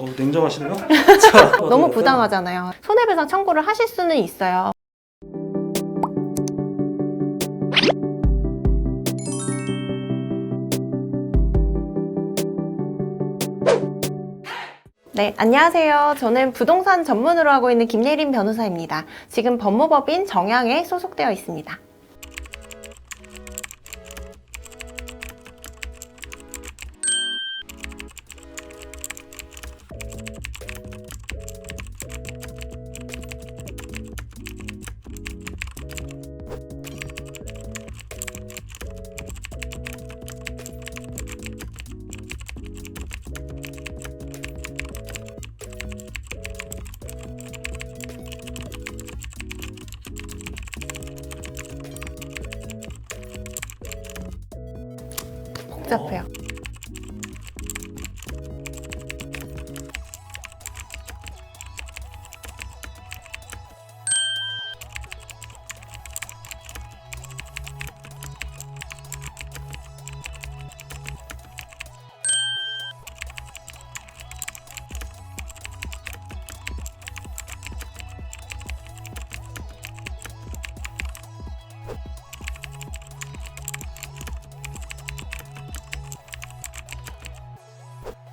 냉정하시네요. 자, 너무 부당하잖아요. 손해배상 청구를 하실 수는 있어요. 네, 안녕하세요. 저는 부동산 전문으로 하고 있는 김예린 변호사입니다. 지금 법무법인 정양에 소속되어 있습니다. 복잡해요.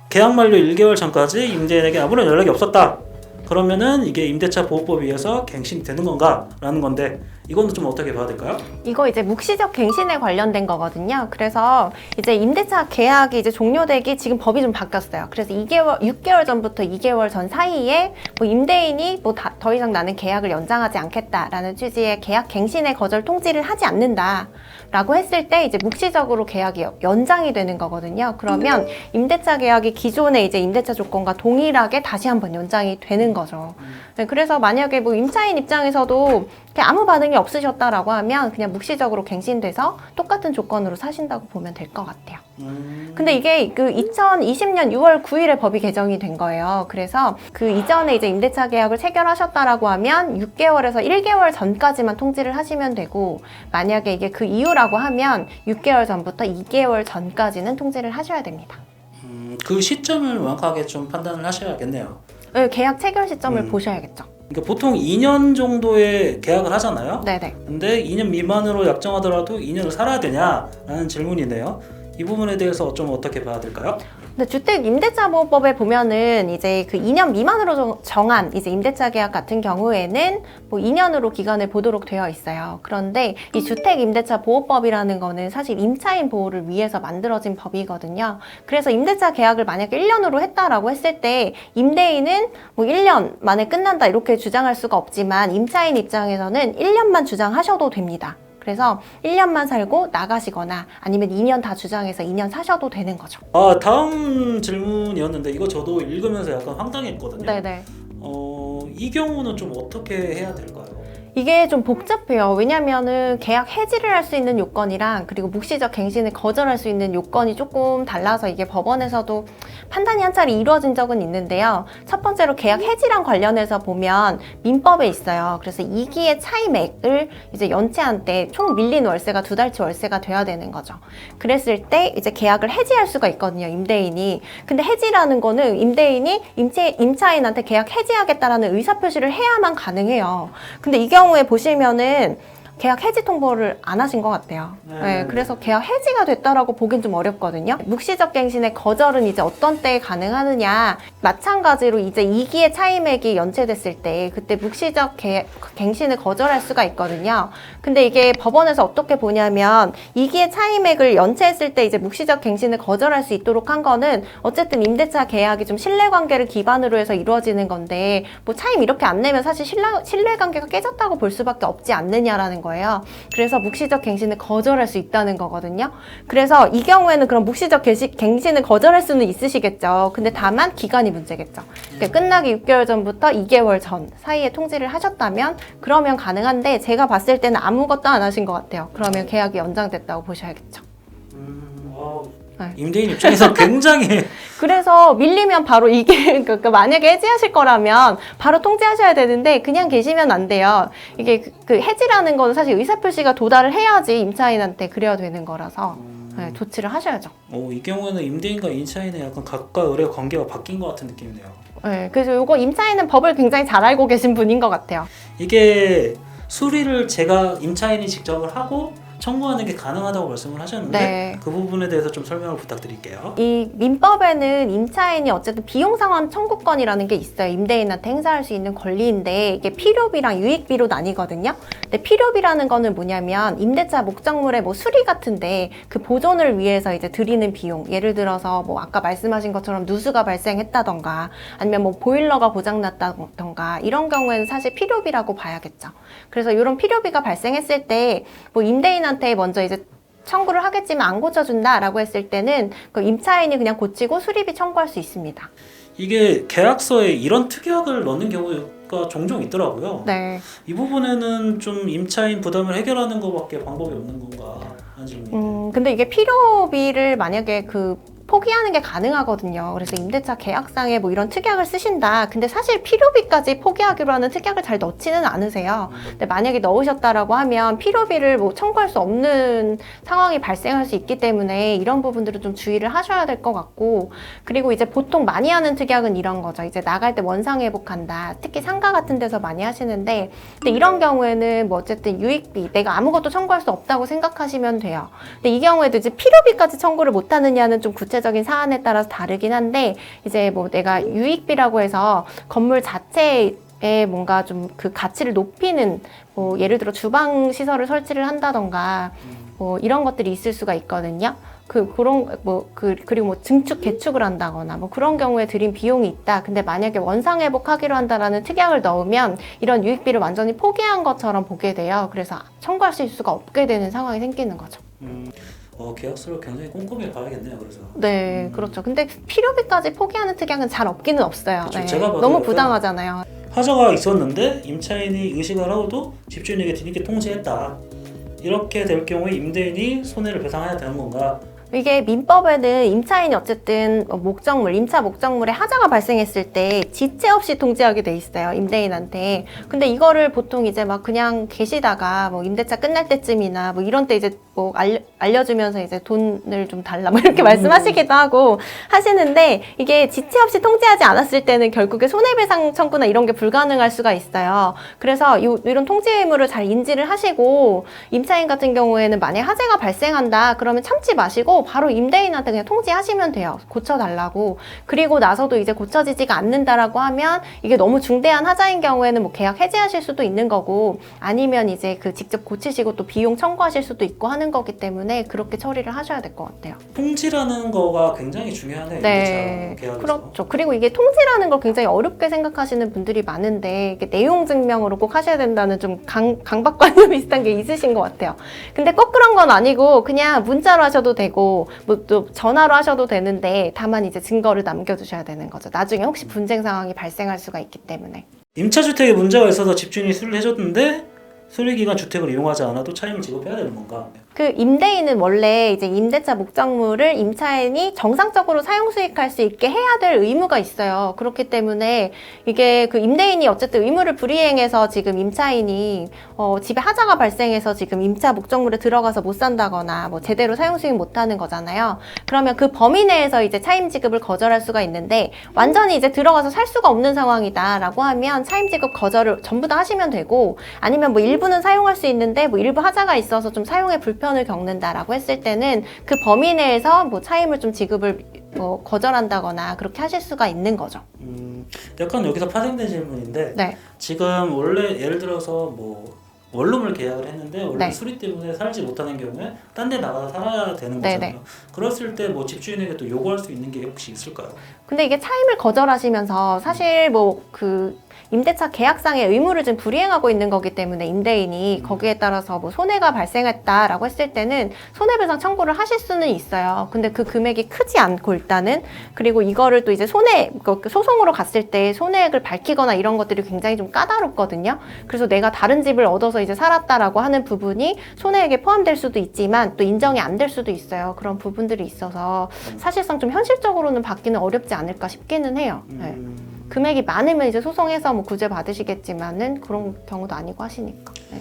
계약 만료 1개월 전까지 임대인에게 아무런 연락이 없었다. 그러면은 이게 임대차 보호법에 의해서 갱신이 되는 건가? 라는 건데 이건 좀 어떻게 봐야 될까요? 이거 이제 묵시적 갱신에 관련된 거거든요. 그래서 이제 임대차 계약이 이제 종료되기 지금 법이 좀 바뀌었어요. 그래서 6개월 전부터 2개월 전 사이에 뭐 임대인이 뭐 더 이상 나는 계약을 연장하지 않겠다라는 취지의 계약 갱신의 거절 통지를 하지 않는다라고 했을 때 이제 묵시적으로 계약이 연장이 되는 거거든요. 그러면 임대차 계약이 기존의 이제 임대차 조건과 동일하게 다시 한번 연장이 되는 거죠. 네, 그래서 만약에 뭐 임차인 입장에서도 그냥 아무 반응이 없으셨다라고 하면 그냥 묵시적으로 갱신돼서 똑같은 조건으로 사신다고 보면 될 것 같아요. 근데 이게 그 2020년 6월 9일에 법이 개정이 된 거예요. 그래서 그 이전에 이제 임대차 계약을 체결하셨다라고 하면 6개월에서 1개월 전까지만 통지를 하시면 되고, 만약에 이게 그 이후라고 하면 6개월 전부터 2개월 전까지는 통지를 하셔야 됩니다. 그 시점을 명확하게 좀 판단을 하셔야겠네요. 네, 계약 체결 시점을 보셔야겠죠. 그러니까 보통 2년 정도의 계약을 하잖아요. 네네. 근데 2년 미만으로 약정하더라도 2년을 살아야 되냐라는 질문이네요. 이 부분에 대해서 좀 어떻게 봐야 될까요? 근데 주택임대차보호법에 보면은 이제 그 2년 미만으로 정한 이제 임대차 계약 같은 경우에는 뭐 2년으로 기간을 보도록 되어 있어요. 그런데 이 주택임대차보호법이라는 거는 사실 임차인 보호를 위해서 만들어진 법이거든요. 그래서 임대차 계약을 만약에 1년으로 했다라고 했을 때 임대인은 뭐 1년 만에 끝난다 이렇게 주장할 수가 없지만 임차인 입장에서는 1년만 주장하셔도 됩니다. 그래서 1년만 살고 나가시거나 아니면 2년 다 주장해서 2년 사셔도 되는 거죠. 다음 질문이었는데 이거 저도 읽으면서 약간 황당했거든요. 네네. 이 경우는 좀 어떻게 해야 될까요? 이게 좀 복잡해요. 왜냐면은 계약 해지를 할 수 있는 요건이랑 그리고 묵시적 갱신을 거절할 수 있는 요건이 조금 달라서 이게 법원에서도 판단이 한 차례 이루어진 적은 있는데요. 첫 번째로 계약 해지랑 관련해서 보면 민법에 있어요. 그래서 2기의 차임액을 이제 연체한 때 총 밀린 월세가 2달치 월세가 돼야 되는 거죠. 그랬을 때 이제 계약을 해지할 수가 있거든요, 임대인이. 근데 해지라는 거는 임대인이 임차인한테 계약 해지하겠다라는 의사표시를 해야만 가능해요. 근데 이 경우에 보시면은 계약 해지 통보를 안 하신 것 같아요. 네, 그래서 계약 해지가 됐다라고 보긴 좀 어렵거든요. 묵시적 갱신의 거절은 이제 어떤 때에 가능하느냐, 마찬가지로 이제 2기의 차임액이 연체됐을 때 그때 묵시적 갱신을 거절할 수가 있거든요. 근데 이게 법원에서 어떻게 보냐면 2기의 차임액을 연체했을 때 이제 묵시적 갱신을 거절할 수 있도록 한 거는 어쨌든 임대차 계약이 좀 신뢰관계를 기반으로 해서 이루어지는 건데 뭐 차임 이렇게 안 내면 사실 신뢰관계가 깨졌다고 볼 수밖에 없지 않느냐라는 거예요. 그래서 묵시적 갱신을 거절할 수 있다는 거거든요. 그래서 이 경우에는 그럼 묵시적 갱신을 거절할 수는 있으시겠죠. 근데 다만 기간이 문제겠죠. 그러니까 끝나기 6개월 전부터 2개월 전 사이에 통지를 하셨다면 그러면 가능한데, 제가 봤을 때는 아무것도 안 하신 것 같아요. 그러면 계약이 연장됐다고 보셔야겠죠. 네. 임대인 입장에서 굉장히 그래서 밀리면 바로 이게 그러니까 만약에 해지하실 거라면 바로 통지하셔야 되는데 그냥 계시면 안 돼요. 이게 그 해지라는 건 사실 의사표시가 도달을 해야지 임차인한테 그래야 되는 거라서. 네, 조치를 하셔야죠. 이 경우에는 임대인과 임차인의 약간 갑과 을의 관계가 바뀐 것 같은 느낌이네요. 네, 그래서 이거 임차인은 법을 굉장히 잘 알고 계신 분인 것 같아요. 이게 수리를 제가 임차인이 직접 하고 청구하는 게 가능하다고 말씀을 하셨는데 네. 그 부분에 대해서 좀 설명을 부탁드릴게요. 이 민법에는 임차인이 어쨌든 비용상환 청구권이라는 게 있어요. 임대인한테 행사할 수 있는 권리인데 이게 필요비랑 유익비로 나뉘거든요. 근데 필요비라는 거는 뭐냐면 임대차 목적물의 뭐 수리 같은데 그 보존을 위해서 이제 드리는 비용. 예를 들어서 뭐 아까 말씀하신 것처럼 누수가 발생했다던가 아니면 뭐 보일러가 고장났다던가 이런 경우에는 사실 필요비라고 봐야겠죠. 그래서 이런 필요비가 발생했을 때 뭐 임대인한테 먼저 이제 청구를 하겠지만 안 고쳐준다라고 했을 때는 그 임차인이 그냥 고치고 수리비 청구할 수 있습니다. 이게 계약서에 이런 특약을 넣는 경우가 종종 있더라고요. 네. 이 부분에는 좀 임차인 부담을 해결하는 것밖에 방법이 없는 건가 하는 질문이. 근데 이게 필요비를 만약에 포기하는 게 가능하거든요. 그래서 임대차 계약상에 뭐 이런 특약을 쓰신다. 근데 사실 필요비까지 포기하기로 하는 특약을 잘 넣지는 않으세요. 근데 만약에 넣으셨다라고 하면 필요비를 뭐 청구할 수 없는 상황이 발생할 수 있기 때문에 이런 부분들은 좀 주의를 하셔야 될 것 같고, 그리고 이제 보통 많이 하는 특약은 이런 거죠. 이제 나갈 때 원상 회복한다. 특히 상가 같은 데서 많이 하시는데, 근데 이런 경우에는 뭐 어쨌든 유익비, 내가 아무것도 청구할 수 없다고 생각하시면 돼요. 근데 이 경우에도 이제 필요비까지 청구를 못 하느냐는 좀 구체적인 사안에 따라서 다르긴 한데, 이제 뭐 내가 유익비라고 해서 건물 자체에 뭔가 좀 그 가치를 높이는 뭐 예를 들어 주방 시설을 설치를 한다던가 뭐 이런 것들이 있을 수가 있거든요. 그리고 뭐 증축 개축을 한다거나 뭐 그런 경우에 들인 비용이 있다. 근데 만약에 원상 회복하기로 한다라는 특약을 넣으면 이런 유익비를 완전히 포기한 것처럼 보게 돼요. 그래서 청구하실 수가 없게 되는 상황이 생기는 거죠. 계약서를 굉장히 꼼꼼히 봐야겠네요. 그래서. 네, 그렇죠. 근데 필요비까지 포기하는 특약은 잘 없기는 없어요. 그쵸, 네. 제가 봐도 너무 약간 부당하잖아요. 하자가 있었는데 임차인이 의식을 하고도 집주인에게 뒤늦게 통지했다. 이렇게 될 경우에 임대인이 손해를 배상해야 되는 건가? 이게 민법에는 임차인이 어쨌든 임차 목적물에 하자가 발생했을 때 지체 없이 통지하게 돼 있어요, 임대인한테. 근데 이거를 보통 이제 막 그냥 계시다가 뭐 임대차 끝날 때쯤이나 뭐 이런 때 이제 뭐 알려주면서 이제 돈을 좀 달라 뭐 이렇게 말씀하시기도 하고 하시는데, 이게 지체 없이 통지하지 않았을 때는 결국에 손해배상 청구나 이런 게 불가능할 수가 있어요. 그래서 이런 통지 의무를 잘 인지를 하시고, 임차인 같은 경우에는 만약 하자가 발생한다 그러면 참지 마시고 바로 임대인한테 그냥 통지하시면 돼요. 고쳐달라고. 그리고 나서도 이제 고쳐지지가 않는다라고 하면 이게 너무 중대한 하자인 경우에는 뭐 계약 해지하실 수도 있는 거고, 아니면 이제 직접 고치시고 또 비용 청구하실 수도 있고 하는 거기 때문에 그렇게 처리를 하셔야 될 것 같아요. 통지라는 거가 굉장히 중요하네요. 네, 계약에서. 그렇죠. 그리고 이게 통지라는 걸 굉장히 어렵게 생각하시는 분들이 많은데, 이게 내용 증명으로 꼭 하셔야 된다는 좀 강박관념 비슷한 게 있으신 것 같아요. 근데 꼭 그런 건 아니고 그냥 문자로 하셔도 되고 뭐 또 전화로 하셔도 되는데, 다만 이제 증거를 남겨두셔야 되는 거죠. 나중에 혹시 분쟁 상황이 발생할 수가 있기 때문에. 임차주택에 문제가 있어서 집주인이 수리를 해줬는데 수리기간 주택을 이용하지 않아도 차임을 지급해야 되는 건가? 그 임대인은 원래 이제 임대차 목적물을 임차인이 정상적으로 사용 수익할 수 있게 해야 될 의무가 있어요. 그렇기 때문에 이게 그 임대인이 어쨌든 의무를 불이행해서 지금 임차인이 집에 하자가 발생해서 지금 임차 목적물에 들어가서 못 산다거나 뭐 제대로 사용 수익 못 하는 거잖아요. 그러면 그 범위 내에서 이제 차임 지급을 거절할 수가 있는데, 완전히 이제 들어가서 살 수가 없는 상황이다라고 하면 차임 지급 거절을 전부 다 하시면 되고, 아니면 뭐 일부는 사용할 수 있는데 뭐 일부 하자가 있어서 좀 사용에 불편을 겪는다라고 했을 때는 그 범위 내에서 뭐 차임을 좀 지급을 뭐 거절한다거나 그렇게 하실 수가 있는 거죠. 약간 여기서 파생된 질문인데, 네. 지금 원래 예를 들어서 뭐 원룸을 계약을 했는데 원룸 네. 수리 때문에 살지 못하는 경우에 딴 데 나가서 살아야 되는 네, 거잖아요. 네. 그랬을 때 뭐 집주인에게 또 요구할 수 있는 게 혹시 있을까요? 근데 이게 차임을 거절하시면서 사실 뭐 임대차 계약상의 의무를 좀 불이행하고 있는 거기 때문에 임대인이 거기에 따라서 뭐 손해가 발생했다라고 했을 때는 손해배상 청구를 하실 수는 있어요. 근데 그 금액이 크지 않고 일단은, 그리고 이거를 또 이제 소송으로 갔을 때 손해액을 밝히거나 이런 것들이 굉장히 좀 까다롭거든요. 그래서 내가 다른 집을 얻어서 이제 살았다라고 하는 부분이 손해액에 포함될 수도 있지만 또 인정이 안 될 수도 있어요. 그런 부분들이 있어서 사실상 좀 현실적으로는 받기는 어렵지 않을까 싶기는 해요. 네. 금액이 많으면 이제 소송해서 뭐 구제 받으시겠지만은 그런 경우도 아니고 하시니까. 네.